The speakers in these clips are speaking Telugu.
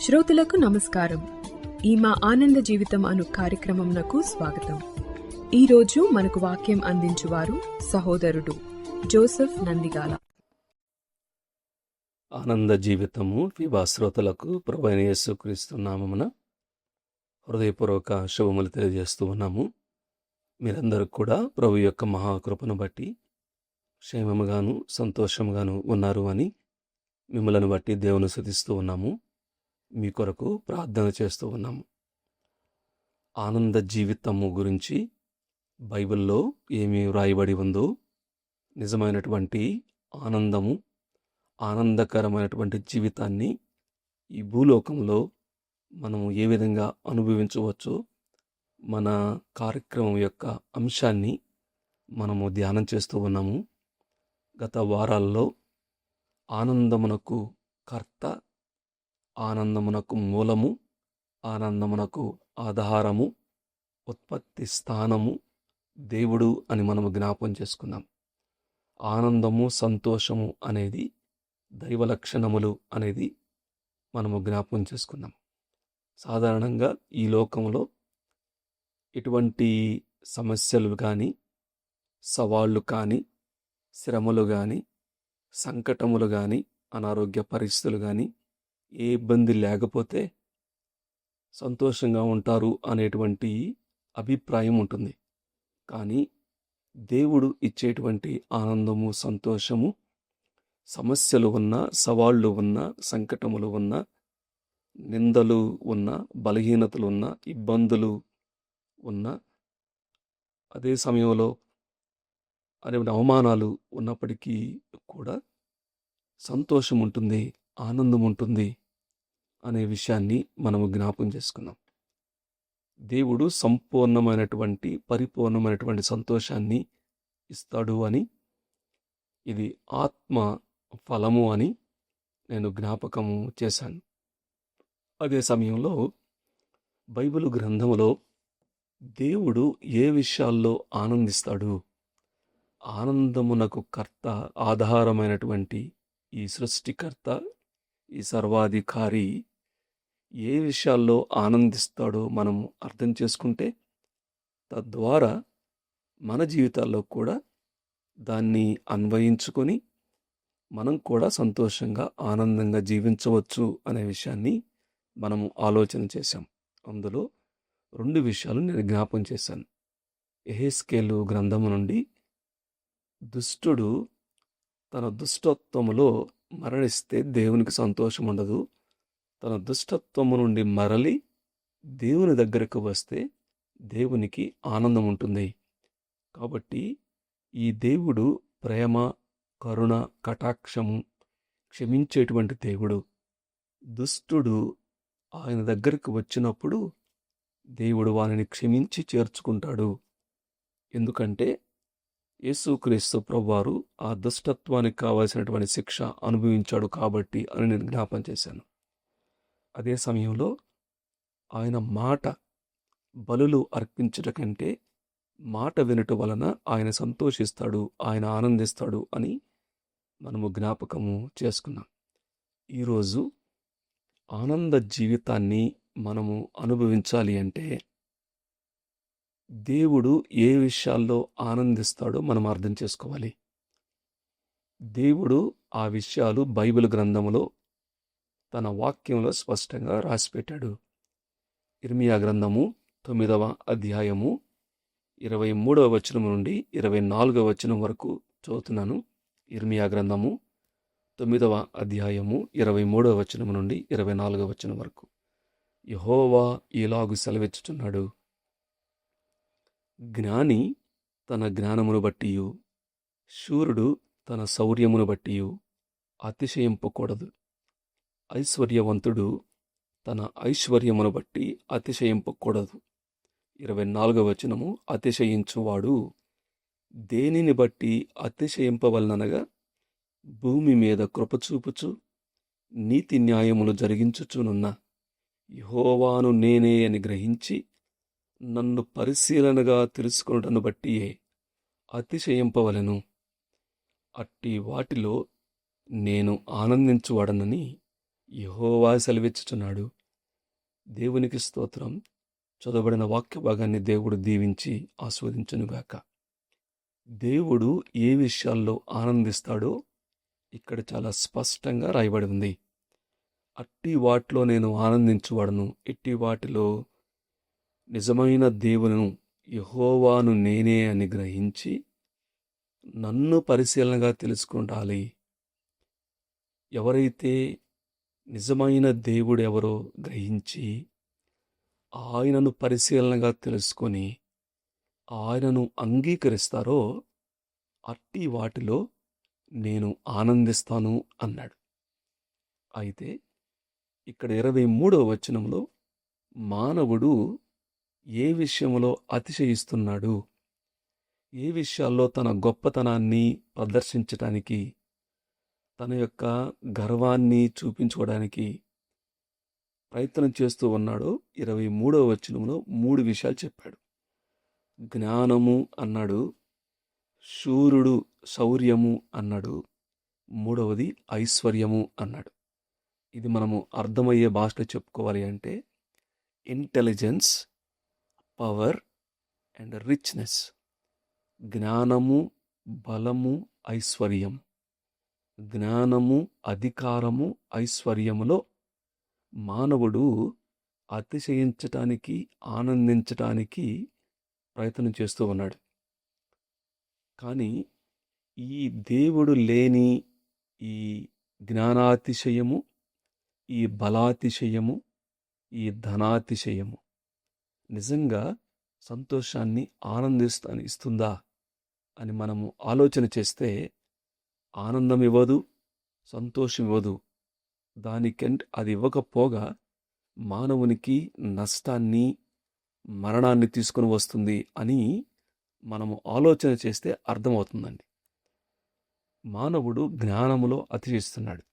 శ్రోతలకు నమస్కారం. ఈ మా ఆనంద జీవితం అను కార్యక్రమంనకు స్వాగతం. ఈరోజు మనకు వాక్యం అందించువారు సహోదరుడు జోసెఫ్ నందిగాల. ఆనంద జీవితము ఫీబా శ్రోతలకు ప్రభువైన యేసుక్రీస్తు నామమున హృదయపూర్వక శుభములు తెలియజేస్తూ ఉన్నాము. మీరందరూ కూడా ప్రభు యొక్క మహాకృపను బట్టి క్షేమముగాను సంతోషముగాను ఉన్నారు అని మిమ్మలను బట్టి దేవుని స్తుతిస్తూ ఉన్నాము. మీ కొరకు ప్రార్థన చేస్తూ ఉన్నాము. ఆనంద జీవితము గురించి బైబిల్లో ఏమి వ్రాయబడి ఉందో, నిజమైనటువంటి ఆనందము, ఆనందకరమైనటువంటి జీవితాన్ని ఈ భూలోకంలో మనము ఏ విధంగా అనుభవించవచ్చో మన కార్యక్రమం యొక్క అంశాన్ని మనము ధ్యానం చేస్తూ ఉన్నాము. గత వారాల్లో ఆనందమునకు కర్త, ఆనందమునకు మూలము, ఆనందమునకు ఆధారము, ఉత్పత్తి స్థానము దేవుడు అని మనము జ్ఞాపం చేసుకున్నాం. ఆనందము, సంతోషము అనేది దైవ లక్షణములు అనేది మనము జ్ఞాపం చేసుకున్నాం. సాధారణంగా ఈ లోకంలో ఎటువంటి సమస్యలు కానీ, సవాళ్ళు కానీ, శ్రమలు కానీ, సంకటములు కానీ, అనారోగ్య పరిస్థితులు కానీ, ఏ ఇబ్బంది లేకపోతే సంతోషంగా ఉంటారు అనేటువంటి అభిప్రాయం ఉంటుంది. కానీ దేవుడు ఇచ్చేటువంటి ఆనందము, సంతోషము, సమస్యలు ఉన్నా, సవాళ్ళు ఉన్నా, సంకటములు ఉన్నా, నిందలు ఉన్నా, బలహీనతలు ఉన్నా, ఇబ్బందులు ఉన్నా, అదే సమయంలో అనేటువంటి అవమానాలు ఉన్నప్పటికీ కూడా సంతోషం ఉంటుంది, ఆనందం ఉంటుంది అనే విషయాన్ని మనము జ్ఞాపం చేసుకున్నాం. దేవుడు సంపూర్ణమైనటువంటి, పరిపూర్ణమైనటువంటి సంతోషాన్ని ఇస్తాడు అని, ఇది ఆత్మ ఫలము అని నేను జ్ఞాపకము చేశాను. అదే సమయంలో బైబిల్ గ్రంథములో దేవుడు ఏ విషయాల్లో ఆనందిస్తాడు, ఆనందమునకు కర్త, ఆధారమైనటువంటి ఈ సృష్టికర్త, ఈ సర్వాధికారి ఏ విషయాల్లో ఆనందిస్తాడో మనము అర్థం చేసుకుంటే, తద్వారా మన జీవితాల్లో కూడా దాన్ని అన్వయించుకొని మనం కూడా సంతోషంగా, ఆనందంగా జీవించవచ్చు అనే విషయాన్ని మనము ఆలోచన చేశాం. అందులో 2 విషయాలు నేను జ్ఞాపం చేశాను. యెహెజ్కేలు గ్రంథము నుండి దుష్టుడు తన దుష్టత్వములో మరణిస్తే దేవునికి సంతోషం ఉండదు. తన దుష్టత్వము నుండి మరలి దేవుని దగ్గరకు వస్తే దేవునికి ఆనందం ఉంటుంది. కాబట్టి ఈ దేవుడు ప్రేమ, కరుణ, కటాక్షము, క్షమించేటువంటి దేవుడు. దుష్టుడు ఆయన దగ్గరకు వచ్చినప్పుడు దేవుడు వారిని క్షమించి చేర్చుకుంటాడు. ఎందుకంటే యేసుక్రీస్తు ప్రభువారు ఆ దుష్టత్వానికి కావాల్సినటువంటి శిక్ష అనుభవించాడు కాబట్టి అని నేను జ్ఞాపం చేశాను. అదే సమయంలో ఆయన మాట, బలులు అర్పించట కంటే మాట వినుట వలన ఆయన సంతోషిస్తాడు, ఆయన ఆనందిస్తాడు అని మనము జ్ఞాపకము చేసుకున్నాం. ఈరోజు ఆనంద జీవితాన్ని మనము అనుభవించాలి అంటే దేవుడు ఏ విషయాల్లో ఆనందిస్తాడో మనం అర్థం చేసుకోవాలి. దేవుడు ఆ విషయాలు బైబిల్ గ్రంథములో తన వాక్యంలో స్పష్టంగా రాసిపెట్టాడు. ఇర్మియా గ్రంథము 9వ అధ్యాయము 23వ వచనం నుండి 24వ వచనం వరకు చదువుతున్నాను. ఇర్మియా గ్రంథము 9వ అధ్యాయము 23వ వచనం నుండి 24వ వచనం వరకు. యెహోవా ఇలాగు సెలవిచ్చుచున్నాడు: జ్ఞాని తన జ్ఞానమును బట్టియు, శూరుడు తన శౌర్యమును బట్టియు అతిశయింపకూడదు. ఐశ్వర్యవంతుడు తన ఐశ్వర్యమును బట్టి అతిశయింపకూడదు. 24వ వచనము, అతిశయించువాడు దేనిని బట్టి అతిశయింపవలనగా, భూమి మీద కృపచూపుచు నీతి న్యాయములు జరిగించుచునున్న యెహోవాను నేనే అని గ్రహించి నన్ను పరిశీలనగా తెలుసుకొనుటను బట్టియే అతిశయింపవలెను. అట్టి వాటిలో నేను ఆనందించువాడనని యెహోవా సెలవిచ్చుచున్నాడు. దేవునికి స్తోత్రం. చదవబడిన వాక్య భాగాన్ని దేవుడు దీవించి ఆస్వాదించునుగాక. దేవుడు ఏ విషయాల్లో ఆనందిస్తాడో ఇక్కడ చాలా స్పష్టంగా రాయబడి ఉంది. అట్టి వాటిలో నేను ఆనందించువాడను, ఇట్టి వాటిలో నిజమైన దేవుని యెహోవాను నేనే అని గ్రహించి నన్ను పరిశీలనగా తెలుసుకుంటాలి. ఎవరైతే నిజమైన దేవుడెవరో గ్రహించి ఆయనను పరిశీలనగా తెలుసుకొని ఆయనను అంగీకరిస్తారో అట్టి వాటిలో నేను ఆనందిస్తాను అన్నాడు. అయితే ఇక్కడ 23వ వచనంలో మానవుడు ఏ విషయంలో అతిశయిస్తున్నాడు, ఏ విషయాల్లో తన గొప్పతనాన్ని ప్రదర్శించటానికి, తన యొక్క గర్వాన్ని చూపించుకోవడానికి ప్రయత్నం చేస్తూ ఉన్నాడో 23వ వచనంలో 3 విషయాలు చెప్పాడు. జ్ఞానము అన్నాడు, శూరుడు శౌర్యము అన్నాడు, మూడవది ఐశ్వర్యము అన్నాడు. ఇది మనము అర్థమయ్యే భాషలో చెప్పుకోవాలి అంటే ఇంటెలిజెన్స్, పవర్ అండ్ రిచ్నెస్. జ్ఞానము, బలము, ఐశ్వర్యం. జ్ఞానము, అధికారము, ఐశ్వర్యములో మానవుడు అతిశయించటానికి, ఆనందించటానికి ప్రయత్నం చేస్తూ ఉన్నాడు. కానీ ఈ దేవుడు లేని ఈ జ్ఞానాతిశయము, ఈ బలాతిశయము, ఈ ధనాతిశయము నిజంగా సంతోషాన్ని ఇస్తుందా అని మనము ఆలోచన చేస్తే ఆనందం ఇవ్వదు, సంతోషం ఇవ్వదు. దానికంటే అది ఇవ్వకపోగా మానవునికి నష్టాన్ని, మరణాన్ని తీసుకుని వస్తుంది అని మనము ఆలోచన చేస్తే అర్థమవుతుందండి. మానవుడు జ్ఞానములో అతిశయిస్తున్నాడు.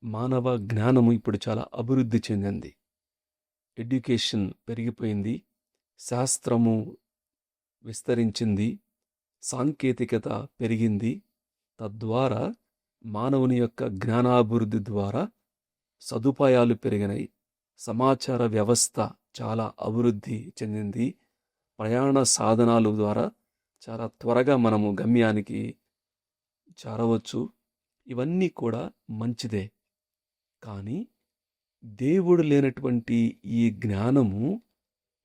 మానవ జ్ఞానము ఇప్పుడు చాలా అభివృద్ధి చెందింది. ఎడ్యుకేషన్ పెరిగిపోయింది, శాస్త్రము విస్తరించింది, సాంకేతికత పెరిగింది. తద్వారా మానవుని యొక్క జ్ఞానాభివృద్ధి ద్వారా సదుపాయాలు పెరిగినాయి. సమాచార వ్యవస్థ చాలా అభివృద్ధి చెందింది. ప్రయాణ సాధనాల ద్వారా చాలా త్వరగా మనము గమ్యానికి చేరవచ్చు. ఇవన్నీ కూడా మంచిదే. కానీ దేవుడు లేనటువంటి ఈ జ్ఞానము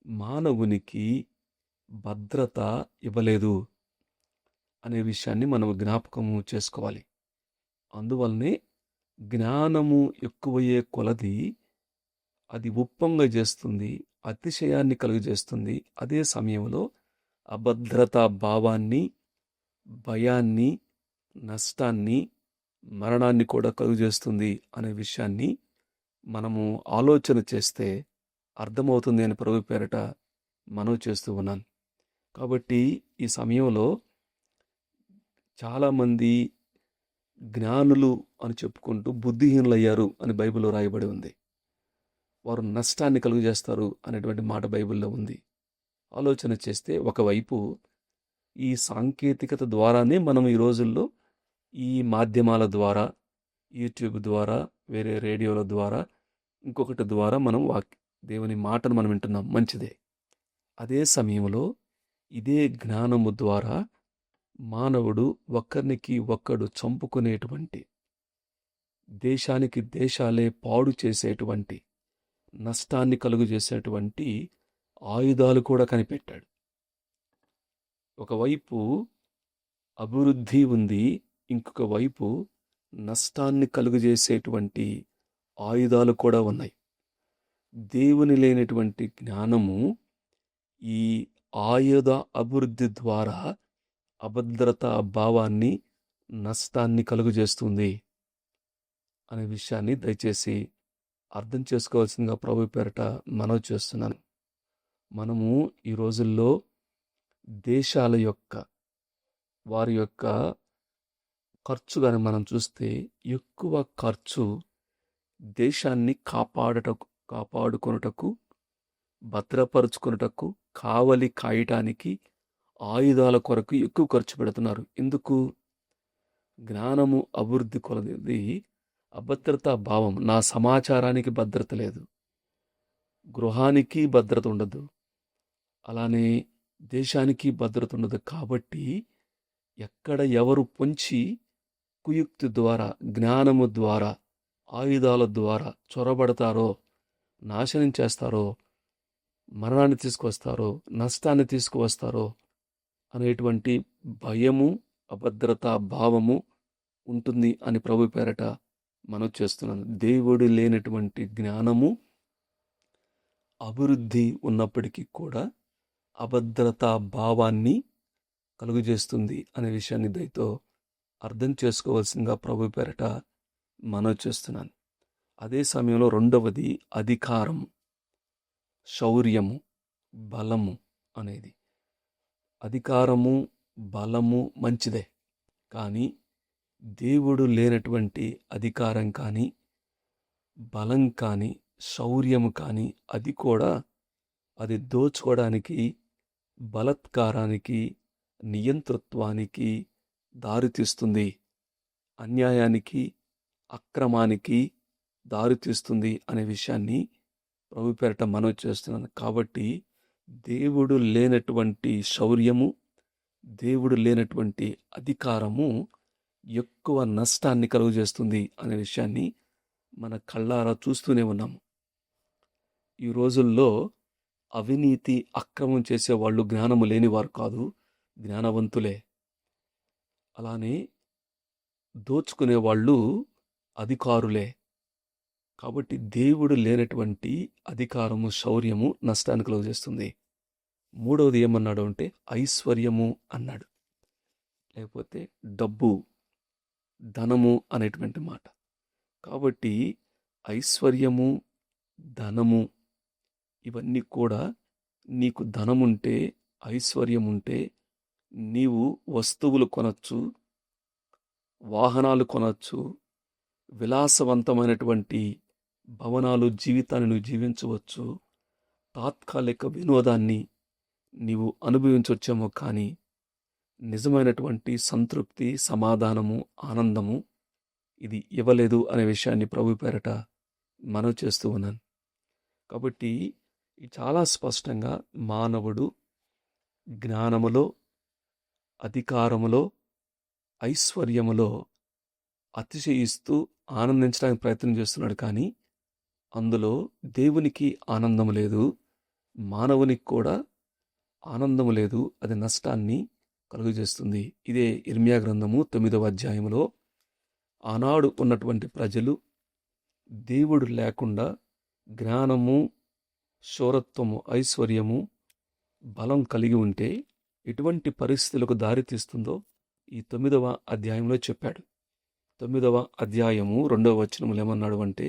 మానవునికి భద్రత ఇవ్వలేదు అనే విషయాన్ని మనం జ్ఞాపకము చేసుకోవాలి. అందువల్లనే జ్ఞానము ఎక్కువయ్యే కొలది అది ఉప్పొంగ చేస్తుంది, అతిశయాన్ని కలుగజేస్తుంది. అదే సమయంలో అభద్రతా భావాన్ని, భయాన్ని, నష్టాన్ని, మరణాన్ని కూడా కలుగజేస్తుంది అనే విషయాన్ని మనము ఆలోచన చేస్తే అర్థమవుతుంది అని ప్రభు పేరట మనవి చేస్తూ ఉన్నాను. కాబట్టి ఈ సమయంలో చాలామంది జ్ఞానులు అని చెప్పుకుంటూ బుద్ధిహీనులయ్యారు అని బైబిల్లో రాయబడి ఉంది. వారు నష్టాన్ని కలుగజేస్తారు అనేటువంటి మాట బైబిల్లో ఉంది. ఆలోచన చేస్తే ఒకవైపు ఈ సాంకేతికత ద్వారానే మనం ఈ రోజుల్లో ఈ మాధ్యమాల ద్వారా, యూట్యూబ్ ద్వారా, వేరే రేడియోల ద్వారా, ఇంకొకటి ద్వారా మనం దేవుని మాటను మనం వింటున్నాం, మంచిదే. అదే సమయంలో ఇదే జ్ఞానము ద్వారా మానవుడు ఒకరికి ఒక్కడు చంపుకునేటువంటి, దేశానికి దేశాలే పాడు చేసేటువంటి, నష్టాన్ని కలుగు చేసేటువంటి ఆయుధాలు కూడా కనిపెట్టాడు. ఒకవైపు అభివృద్ధి ఉంది, ఇంకొక వైపు నష్టాన్ని కలుగజేసేటువంటి ఆయుధాలు కూడా ఉన్నాయి. దేవుని లేనటువంటి జ్ఞానము ఈ ఆయుధ అభివృద్ధి ద్వారా అభద్రతా భావాన్ని, నష్టాన్ని కలుగజేస్తుంది అనే విషయాన్ని దయచేసి అర్థం చేసుకోవాల్సిందిగా ప్రభు పేరట మనవి చేస్తున్నాను. మనము ఈ రోజుల్లో దేశాల యొక్క, వారి యొక్క ఖర్చు కానీ మనం చూస్తే ఎక్కువ ఖర్చు దేశాన్ని కాపాడుకొనుటకు, భద్రపరుచుకొనుటకు, కావలి కాయటానికి, ఆయుధాల కొరకు ఎక్కువ ఖర్చు పెడుతున్నారు. ఎందుకు? జ్ఞానము అభివృద్ధి కొలది అభద్రతా భావం. నా సమాచారానికి భద్రత లేదు, గృహానికి భద్రత ఉండదు, అలానే దేశానికి భద్రత ఉండదు. కాబట్టి ఎక్కడ ఎవరు పొంచి కుయుక్తి ద్వారా, జ్ఞానము ద్వారా, ఆయుధాల ద్వారా చొరబడతారో, నాశనం చేస్తారో, మరణాన్ని తీసుకువస్తారో, నష్టాన్ని తీసుకువస్తారో అనేటువంటి భయము, అభద్రతా భావము ఉంటుంది అని ప్రభు పేరట మనం చేస్తున్నాను. దేవుడు లేనటువంటి జ్ఞానము, అభివృద్ధి ఉన్నప్పటికీ కూడా అభద్రతా భావాన్ని కలుగజేస్తుంది అనే విషయాన్ని దయతో అర్థం చేసుకోవాల్సిందిగా ప్రభు పేరట మనం చేస్తున్నాను. అదే సమయంలో రెండవది అధికారం, శౌర్యము, బలము అనేది. అధికారము, బలము మంచిదే, కానీ దేవుడు లేనటువంటి అధికారం కానీ, బలం కానీ, శౌర్యము కానీ అది దోచుకోవడానికి, బలత్కారానికి, నియంతృత్వానికి దారితీస్తుంది, అన్యాయానికి, అక్రమానికి దారితీస్తుంది అనే విషయాన్ని ప్రభు పేరట మనవి చేస్తున్నాను. కాబట్టి దేవుడు లేనటువంటి శౌర్యము, దేవుడు లేనటువంటి అధికారము ఎక్కువ నష్టాన్ని కలుగజేస్తుంది అనే విషయాన్ని మన కళ్ళారా చూస్తూనే ఉన్నాము. ఈ రోజుల్లో అవినీతి, అక్రమం చేసేవాళ్ళు జ్ఞానము లేనివారు కాదు, జ్ఞానవంతులే. అలానే దోచుకునేవాళ్ళు అధికారులే. కాబట్టి దేవుడు లేనటువంటి అధికారము, శౌర్యము నష్టాన్ని కలుగజేస్తుంది. మూడవది ఏమన్నాడు అంటే ఐశ్వర్యము అన్నాడు, లేకపోతే డబ్బు, ధనము అనేటువంటి మాట. కాబట్టి ఐశ్వర్యము, ధనము ఇవన్నీ కూడా, నీకు ధనముంటే, ఐశ్వర్యం ఉంటే నీవు వస్తువులు కొనచ్చు, వాహనాలు కొనచ్చు, విలాసవంతమైనటువంటి భవనాలు, జీవితాన్ని నువ్వు జీవించవచ్చు, తాత్కాలిక వినోదాన్ని నీవు అనుభవించవచ్చేమో, కానీ నిజమైనటువంటి సంతృప్తి, సమాధానము, ఆనందము ఇది ఇవ్వలేదు అనే విషయాన్ని ప్రభు పేరట మనవి చేస్తూ ఉన్నాను. కాబట్టి చాలా స్పష్టంగా మానవుడు జ్ఞానములో, అధికారములో, ఐశ్వర్యములో అతిశయిస్తూ ఆనందించడానికి ప్రయత్నం చేస్తున్నాడు, కానీ అందులో దేవునికి ఆనందం లేదు, మానవునికి కూడా ఆనందం లేదు. అది నష్టాన్ని కలుగజేస్తుంది. ఇదే ఇర్మియా గ్రంథము 9వ అధ్యాయంలో ఆనాడు ఉన్నటువంటి ప్రజలు దేవుడు లేకుండా జ్ఞానము, శౌరత్వము, ఐశ్వర్యము, బలం కలిగి ఉంటే ఎటువంటి పరిస్థితులకు దారితీస్తుందో ఈ 9వ అధ్యాయంలో చెప్పాడు. 9వ అధ్యాయము 2వ వచనములు ఏమన్నాడు అంటే,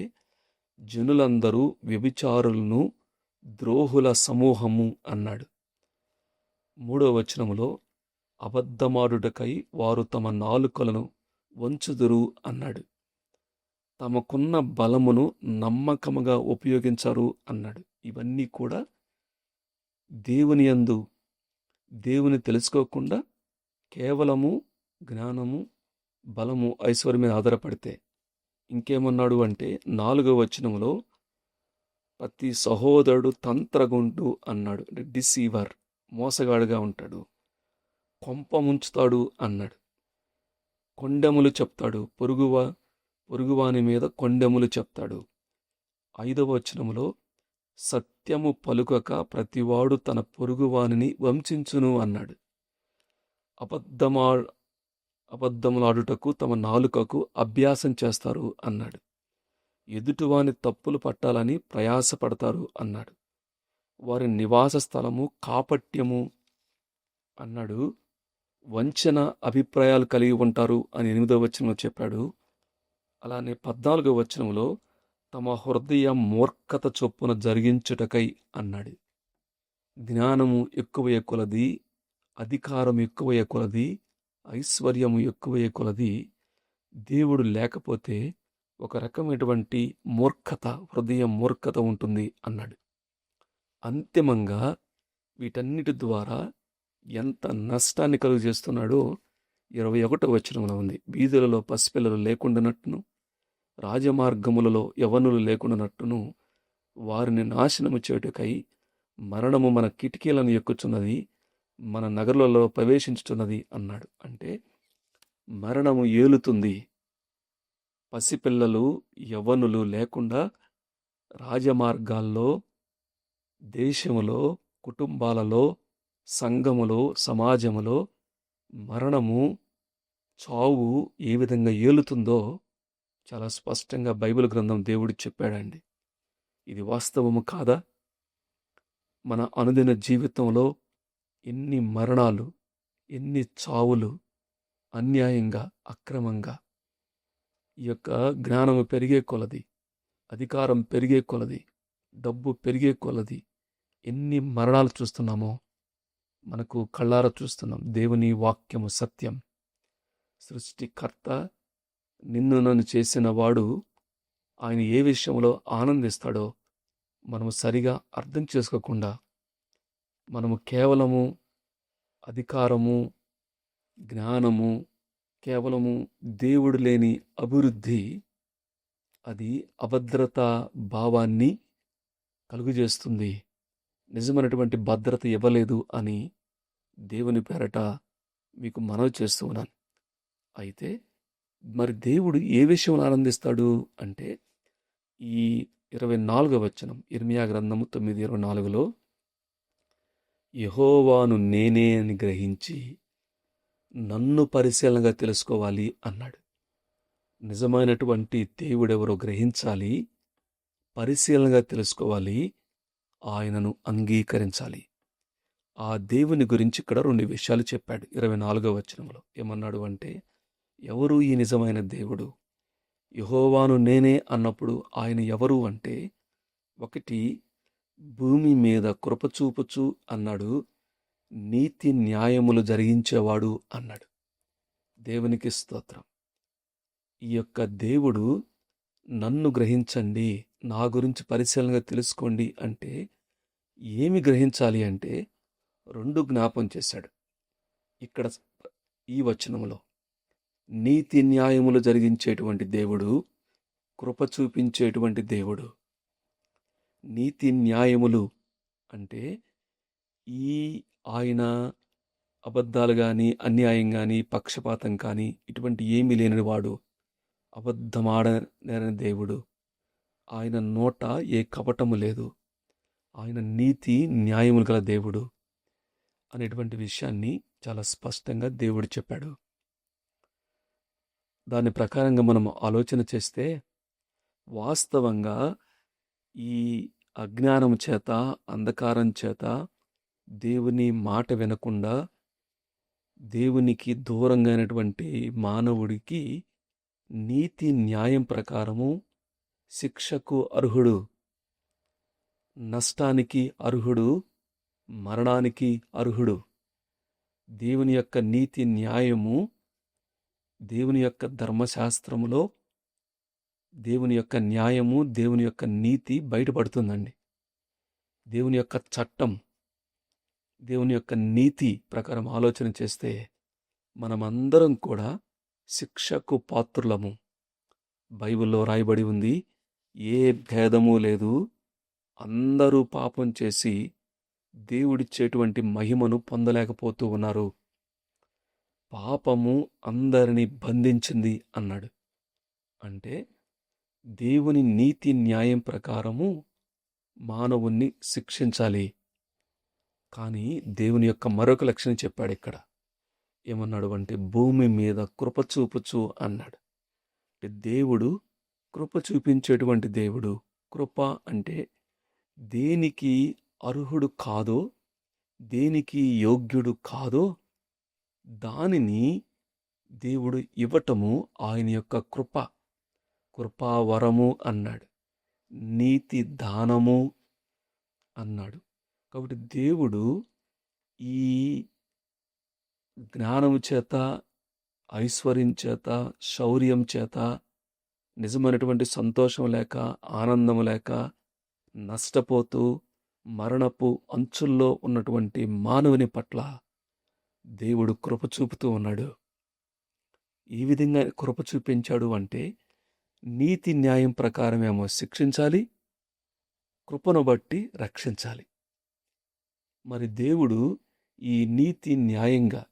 జనులందరూ వ్యభిచారులను, ద్రోహుల సమూహము అన్నాడు. 3వ వచనములో అబద్ధమాడుటకై వారు తమ నాలుకలను వంచుదురు అన్నాడు. తమకున్న బలమును నమ్మకముగా ఉపయోగించరు అన్నాడు. ఇవన్నీ కూడా దేవుని యందు, దేవుని తెలుసుకోకుండా కేవలము జ్ఞానము, బలము, ఐశ్వర్యం మీద ఆధారపడితే. ఇంకేమన్నాడు అంటే 4వ వచనములో ప్రతి సహోదరుడు తంత్రగుండు అన్నాడు. అంటే డిసీవర్, మోసగాడుగా ఉంటాడు, కొంప ముంచుతాడు అన్నాడు. కొండెములు చెప్తాడు, పొరుగువాని మీద కొండెములు చెప్తాడు. 5వ వచనములో సత్యము పలుకక ప్రతివాడు తన పొరుగువానిని వంచించును అన్నాడు. అబద్ధములాడుటకు తమ నాలుకకు అభ్యాసం చేస్తారు అన్నాడు. ఎదుటివాని తప్పులు పట్టాలని ప్రయాసపడతారు అన్నాడు. వారి నివాస స్థలము కాపట్యము అన్నాడు. వంచన అభిప్రాయాలు కలిగి ఉంటారు అని 8వ వచనంలో చెప్పాడు. అలానే 14వ వచనంలో తమ హృదయ మూర్ఖత చొప్పున జరిగించుటకై అన్నాడు. జ్ఞానము ఎక్కువయ్యే కొలది, అధికారం ఎక్కువయ్యే కొలది, ఐశ్వర్యము ఎక్కువయ్యే కొలది దేవుడు లేకపోతే ఒక రకమైనటువంటి మూర్ఖత, హృదయ మూర్ఖత ఉంటుంది అన్నాడు. అంతిమంగా వీటన్నిటి ద్వారా ఎంత నష్టాన్ని కలుగజేస్తున్నాడో 21వ వచనంలో ఉంది. వీధులలో పసిపిల్లలు లేకుండానట్టును, రాజమార్గములలో యవనులు లేకుండానట్టును వారిని నాశనము చేయుటకై మరణము మన కిటికీలను ఎక్కుచున్నది, మన నగరులలో ప్రవేశించుతున్నది అన్నాడు. అంటే మరణము ఏలుతుంది. పసిపిల్లలు, యవ్వనులు లేకుండా రాజమార్గాల్లో, దేశములో, కుటుంబాలలో, సంఘములో, సమాజములో మరణము, చావు ఏ విధంగా ఏలుతుందో చాలా స్పష్టంగా బైబిల్ గ్రంథం దేవుడు చెప్పాడండి. ఇది వాస్తవము కాదా? మన అనుదిన జీవితంలో ఎన్ని మరణాలు, ఎన్ని చావులు అన్యాయంగా, అక్రమంగా, ఈ యొక్క జ్ఞానము పెరిగే కొలది, అధికారం పెరిగే కొలది, డబ్బు పెరిగే కొలది ఎన్ని మరణాలు చూస్తున్నామో మనకు కళ్ళారా చూస్తున్నాం. దేవుని వాక్యము సత్యం. సృష్టికర్త నిన్ను నన్ను చేసిన వాడు ఆయన ఏ విషయంలో ఆనందిస్తాడో మనము సరిగా అర్థం చేసుకోకుండా మనము కేవలము అధికారము, జ్ఞానము, కేవలము దేవుడు లేని అభివృద్ధి, అది అభద్రతా భావాన్ని కలుగజేస్తుంది. నిజమైనటువంటి భద్రత ఇవ్వలేదు అని దేవుని పేరట మీకు మనవి చేస్తూ ఉన్నాను. అయితే మరి దేవుడు ఏ విషయంలో ఆనందిస్తాడు అంటే ఈ 24వ వచనం, ఇర్మియా గ్రంథము 9:24లో యెహోవాను నేనే అని గ్రహించి నన్ను పరిశీలనగా తెలుసుకోవాలి అన్నాడు. నిజమైనటువంటి దేవుడెవరో గ్రహించాలి, పరిశీలనగా తెలుసుకోవాలి, ఆయనను అంగీకరించాలి. ఆ దేవుని గురించి ఇక్కడ 2 విషయాలు చెప్పాడు 24వ వచనంలో. ఏమన్నాడు అంటే, ఎవరు ఈ నిజమైన దేవుడు? యెహోవాను నేనే అన్నప్పుడు ఆయన ఎవరు అంటే, ఒకటి భూమి మీద కృపచూపుచు అన్నాడు, నీతి న్యాయములు జరిగించేవాడు అన్నాడు. దేవునికి స్తోత్రం. ఈ యొక్క దేవుడు నన్ను గ్రహించండి, నా గురించి పరిశీలనగా తెలుసుకోండి అంటే ఏమి గ్రహించాలి అంటే 2 జ్ఞాపం చేశాడు ఇక్కడ ఈ వచనంలో. నీతి న్యాయములు జరిగించేటువంటి దేవుడు, కృప చూపించేటువంటి దేవుడు. నీతి న్యాయములు అంటే ఈ ఆయన అబద్ధాలు కానీ, అన్యాయం కానీ, పక్షపాతం కానీ ఇటువంటి ఏమీ లేని వాడు, అబద్ధమాడనేరని దేవుడు. ఆయన నోట ఏ కపటము లేదు. ఆయన నీతి న్యాయములు గల దేవుడు అనేటువంటి విషయాన్ని చాలా స్పష్టంగా దేవుడు చెప్పాడు. దాని ప్రకారంగా మనం ఆలోచన చేస్తే వాస్తవంగా ఈ అజ్ఞానం చేత, అంధకారం చేత దేవుని మాట వినకుండా దేవునికి దూరంగా అయినటువంటి మానవుడికి నీతి న్యాయం ప్రకారము శిక్షకు అర్హుడు, నష్టానికి అర్హుడు, మరణానికి అర్హుడు. దేవుని యొక్క నీతి న్యాయము, దేవుని యొక్క ధర్మశాస్త్రములో దేవుని యొక్క న్యాయము, దేవుని యొక్క నీతి బయటపడుతుందండి. దేవుని యొక్క చట్టం, దేవుని యొక్క నీతి ప్రకారం ఆలోచన చేస్తే మనమందరం కూడా శిక్షకు పాత్రులము. బైబిల్లో రాయబడి ఉంది, ఏ భేదము లేదు, అందరూ పాపం చేసి దేవుడిచ్చేటువంటి మహిమను పొందలేకపోతూ ఉన్నారు. పాపము అందరినీ బంధించింది అన్నాడు. అంటే దేవుని నీతి న్యాయం ప్రకారము మానవుణ్ణి శిక్షించాలి. కానీ దేవుని యొక్క మరొక లక్షణం చెప్పాడు ఇక్కడ. ఏమన్నాడు అంటే, భూమి మీద కృప చూపుచు అన్నాడు. దేవుడు కృప చూపించేటువంటి దేవుడు. కృప అంటే దేనికి అర్హుడు కాదో, దేనికి యోగ్యుడు కాదో దానిని దేవుడు ఇవ్వటము ఆయన యొక్క కృప. కృపావరము అన్నాడు, నీతి దానము అన్నాడు. కాబట్టి దేవుడు ఈ జ్ఞానము చేత, ఐశ్వర్యం చేత, శౌర్యం చేత, నిజమైనటువంటి సంతోషం లేక, ఆనందం లేక, నష్టపోతూ మరణపు అంచుల్లో ఉన్నటువంటి మానవుని పట్ల దేవుడు కృప చూపుతూ ఉన్నాడు. ఈ విధంగా కృప చూపించాడు అంటే నీతి న్యాయం ప్రకారమేమో శిక్షించాలి, కృపను బట్టి రక్షించాలి. మరి దేవుడు ఈ నీతి న్యాయంగా,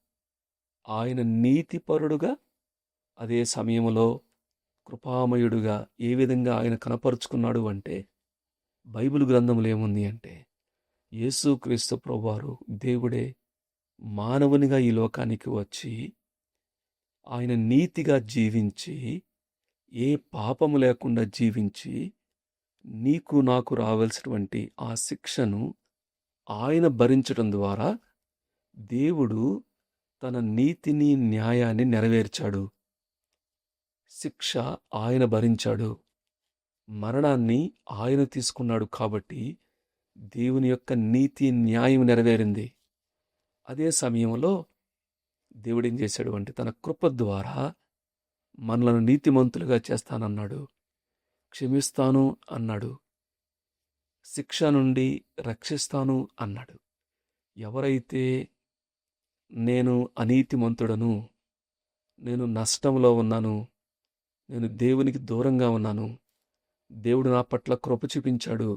ఆయన నీతిపరుడుగా, అదే సమయంలో కృపామయుడుగా ఏ విధంగా ఆయన కనపరుచుకున్నాడు అంటే, బైబిల్ గ్రంథంలో ఏముంది అంటే, యేసుక్రీస్తు ప్రభువారు దేవుడే మానవునిగా ఈ లోకానికి వచ్చి ఆయన నీతిగా జీవించి, ఏ పాపము లేకుండా జీవించి, నీకు నాకు రావాల్సినటువంటి ఆ శిక్షను ఆయన భరించడం ద్వారా దేవుడు తన నీతిని, న్యాయాన్ని నెరవేర్చాడు. శిక్ష ఆయన భరించాడు. మరణాన్ని ఆయన తీసుకున్నాడు. కాబట్టి దేవుని యొక్క నీతి, న్యాయం నెరవేరింది. అదే సమయంలో దేవుడేం చేశాడు అంటే, తన కృప ద్వారా మనలను నీతిమంతులుగా చేస్తానన్నాడు, క్షమిస్తాను అన్నాడు, శిక్ష నుండి రక్షిస్తాను అన్నాడు. ఎవరైతే నేను అనీతిమంతుడను, నేను నష్టంలో ఉన్నాను, నేను దేవునికి దూరంగా ఉన్నాను, దేవుడు నా పట్ల కృప చూపించాడు,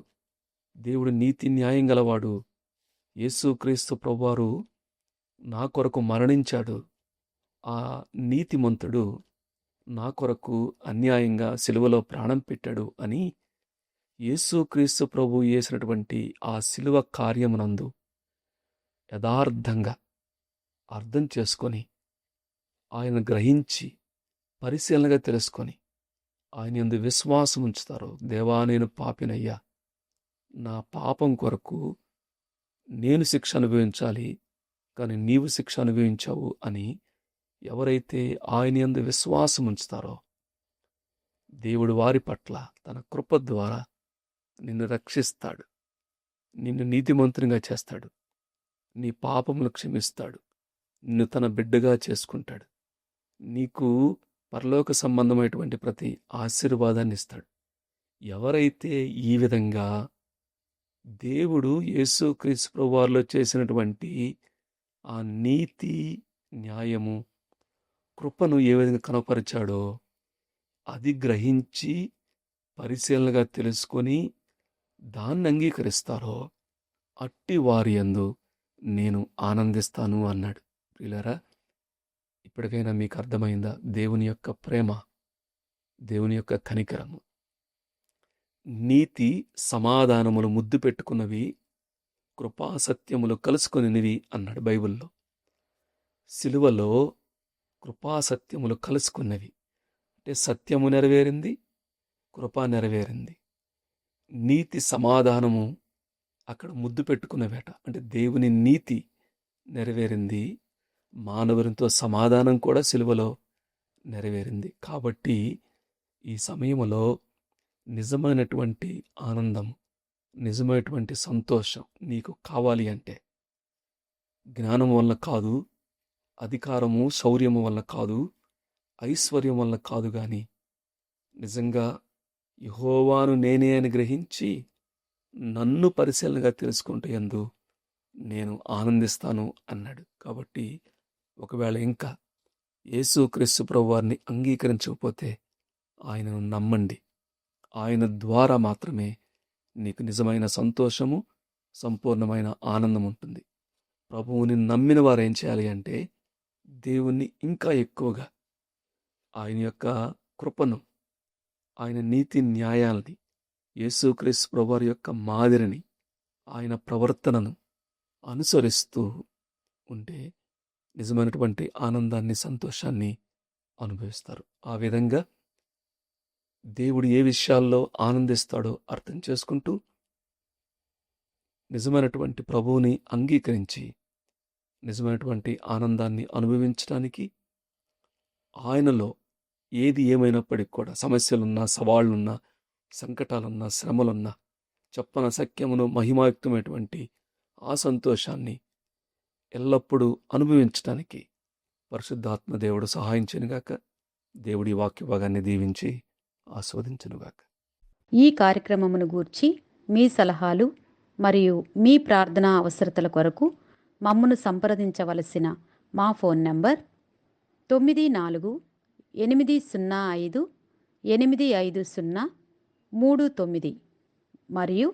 దేవుడు నీతి న్యాయం గలవాడు, యేసుక్రీస్తు ప్రభువారు నా కొరకు మరణించాడు, ఆ నీతిమంతుడు నా కొరకు అన్యాయంగా సిలువలో ప్రాణం పెట్టాడు అని యేసుక్రీస్తు ప్రభువు చేసినటువంటి ఆ సిలువ కార్యమునందు యథార్థంగా అర్థం చేసుకొని, ఆయన గ్రహించి పరిశీలనగా తెలుసుకొని ఆయన యందు విశ్వాసం ఉంచుతారో, దేవా నేను పాపినయ్యా, నా పాపం కొరకు నేను శిక్ష అనుభవించాలి, కానీ నీవు శిక్ష అనుభవించావు అని ఎవరైతే ఆయన యందు విశ్వాసం ఉంచుతారో, దేవుడు వారి పట్ల తన కృప ద్వారా నిన్ను రక్షిస్తాడు, నిన్ను నీతిమంతునిగా చేస్తాడు, నీ పాపములు క్షమిస్తాడు, నిన్ను తన బిడ్డగా చేసుకుంటాడు, నీకు పరలోక సంబంధమైనటువంటి ప్రతి ఆశీర్వాదాన్ని ఇస్తాడు. ఎవరైతే ఈ విధంగా దేవుడు యేసుక్రీస్తు ప్రభువారిలో చేసినటువంటి ఆ నీతి, న్యాయము, కృపను ఏ విధంగా కనపరిచాడో అది గ్రహించి పరిశీలనగా తెలుసుకొని దాన్ని అంగీకరిస్తారో, అట్టి వారి యందు నేను ఆనందిస్తాను అన్నాడు. ప్రియులారా, ఇప్పటికైనా మీకు అర్థమైందా దేవుని యొక్క ప్రేమ, దేవుని యొక్క కనికరము? నీతి సమాధానములు ముద్దు పెట్టుకున్నవి, కృపాసత్యములు కలుసుకొనినవి అన్నాడు బైబిల్లో. సిలువలో కృపాసత్యములు కలుసుకున్నవి అంటే సత్యము నెరవేరింది, కృప నెరవేరింది. నీతి సమాధానము అక్కడ ముద్దు పెట్టుకున్నవేట, అంటే దేవుని నీతి నెరవేరింది, మానవునితో సమాధానం కూడా సిలువలో నెరవేరింది. కాబట్టి ఈ సమయంలో నిజమైనటువంటి ఆనందం, నిజమైనటువంటి సంతోషం నీకు కావాలి అంటే, జ్ఞానం వల్ల కాదు, అధికారము శౌర్యము వల్ల కాదు, ఐశ్వర్యం వల్ల కాదు, గాని నిజంగా యెహోవాను నేనే అని గ్రహించి నన్ను పరిశీలనగా తెలుసుకుంటే యందు నేను ఆనందిస్తాను అన్నాడు. కాబట్టి ఒకవేళ ఇంకా యేసుక్రీస్తు ప్రభువారిని అంగీకరించకపోతే ఆయనను నమ్మండి. ఆయన ద్వారా మాత్రమే నీకు నిజమైన సంతోషము, సంపూర్ణమైన ఆనందం ఉంటుంది. ప్రభువుని నమ్మిన వారు ఏం చేయాలి అంటే, దేవుణ్ణి ఇంకా ఎక్కువగా, ఆయన యొక్క కృపను, ఆయన నీతి న్యాయాలని, యేసుక్రీస్తు ప్రభువారి యొక్క మాదిరిని, ఆయన ప్రవర్తనను అనుసరిస్తూ ఉంటే నిజమైనటువంటి ఆనందాన్ని, సంతోషాన్ని అనుభవిస్తారు. ఆ విధంగా దేవుడు ఏ విషయాల్లో ఆనందిస్తాడో అర్థం చేసుకుంటూ నిజమైనటువంటి ప్రభువుని అంగీకరించి నిజమైనటువంటి ఆనందాన్ని అనుభవించడానికి, ఆయనలో ఏది ఏమైనప్పటికీ కూడా సమస్యలున్నా, సవాళ్లున్నా, సంకటాలున్నా, శ్రమలున్నా చెప్పన సఖ్యమును మహిమాయుక్తమైనటువంటి ఆ సంతోషాన్ని ఎల్లప్పుడూ అనుభవించడానికి పరిశుద్ధాత్మ దేవుడు సహాయం చేయనుగాక. దేవుడి వాక్య భాగాన్ని దీవించి ఆస్వాదించునుగాక. ఈ కార్యక్రమమును గూర్చి మీ సలహాలు మరియు మీ ప్రార్థనా అవసరతల కొరకు మమ్మను సంప్రదించవలసిన మా ఫోన్ నంబర్ 94-805-850-39 మరియు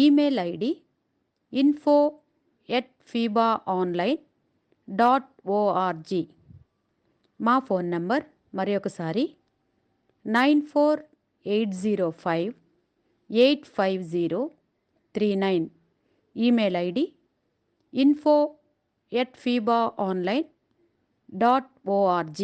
ఈమెయిల్ ఐడి info@fibaonline.org. మా ఫోన్ నంబర్ మరి ఒకసారి 9480585039. Email ID info@fibaonline.org.